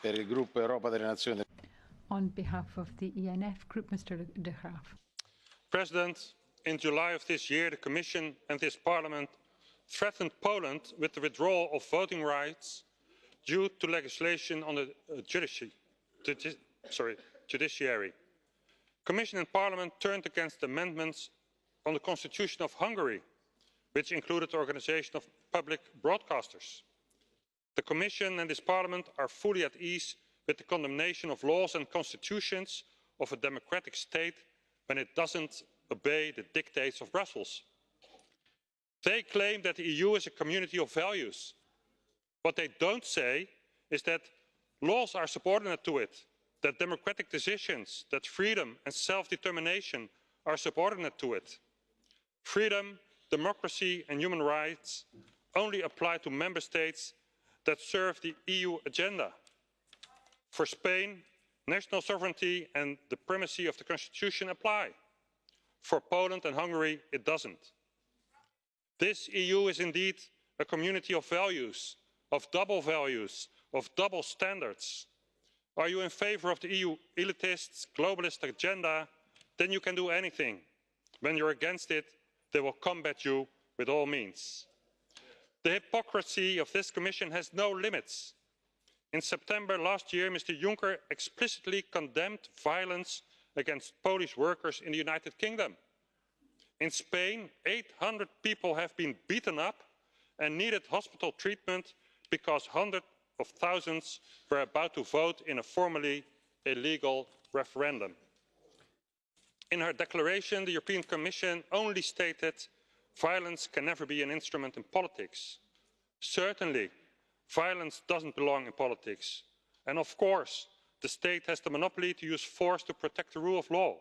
Per il gruppo Europa delle Nazioni. On behalf of the ENF Group, Mr. de GRAAFF. President, in July of this year, the Commission and this Parliament threatened Poland with the withdrawal of voting rights due to legislation on the judiciary. Commission and Parliament turned against amendments on the Constitution of Hungary, which included the organisation of public broadcasters. The Commission and this Parliament are fully at ease with the condemnation of laws and constitutions of a democratic state when it doesn't obey the dictates of Brussels. They claim that the EU is a community of values. What they don't say is that laws are subordinate to it, that democratic decisions, that freedom and self-determination are subordinate to it. Freedom, democracy and human rights only apply to member states that serve the EU agenda. For Spain, national sovereignty and the primacy of the Constitution apply. For Poland and Hungary, it doesn't. This EU is indeed a community of values, of double standards. Are you in favour of the EU elitist, globalist agenda? Then you can do anything. When you're against it, they will combat you with all means. The hypocrisy of this Commission has no limits. In September last year, Mr. Juncker explicitly condemned violence against Polish workers in the United Kingdom. In Spain, 800 people have been beaten up and needed hospital treatment because hundreds of thousands were about to vote in a formally illegal referendum. In her declaration, the European Commission only stated violence can never be an instrument in politics. Certainly, violence doesn't belong in politics. And of course, the state has the monopoly to use force to protect the rule of law.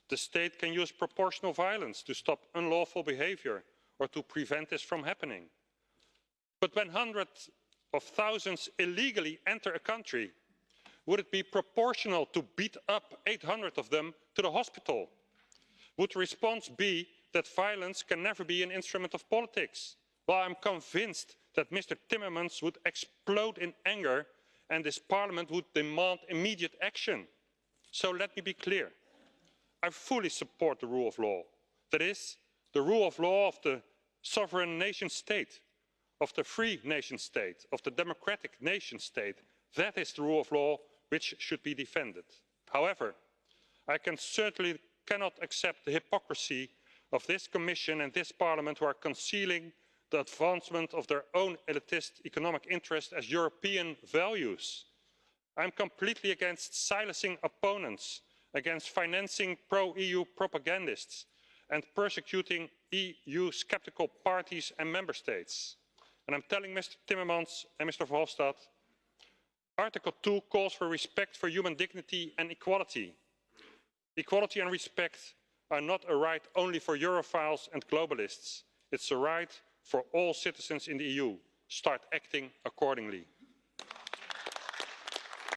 The state can use proportional violence to stop unlawful behaviour or to prevent this from happening. But when hundreds of thousands illegally enter a country, would it be proportional to beat up 800 of them to the hospital? Would the response be that violence can never be an instrument of politics? Well, I'm convinced that Mr. Timmermans would explode in anger and this Parliament would demand immediate action. So let me be clear. I fully support the rule of law. That is, the rule of law of the sovereign nation state, of the free nation state, of the democratic nation state. That is the rule of law which should be defended. However, I certainly cannot accept the hypocrisy of this Commission and this Parliament who are concealing the advancement of their own elitist economic interests as European values. I'm completely against silencing opponents, against financing pro-EU propagandists and persecuting EU-sceptical parties and member states. And I'm telling Mr. Timmermans and Mr. Verhofstadt, Article 2 calls for respect for human dignity and equality. Equality and respect are not a right only for Europhiles and globalists. It's a right for all citizens in the EU. Start acting accordingly.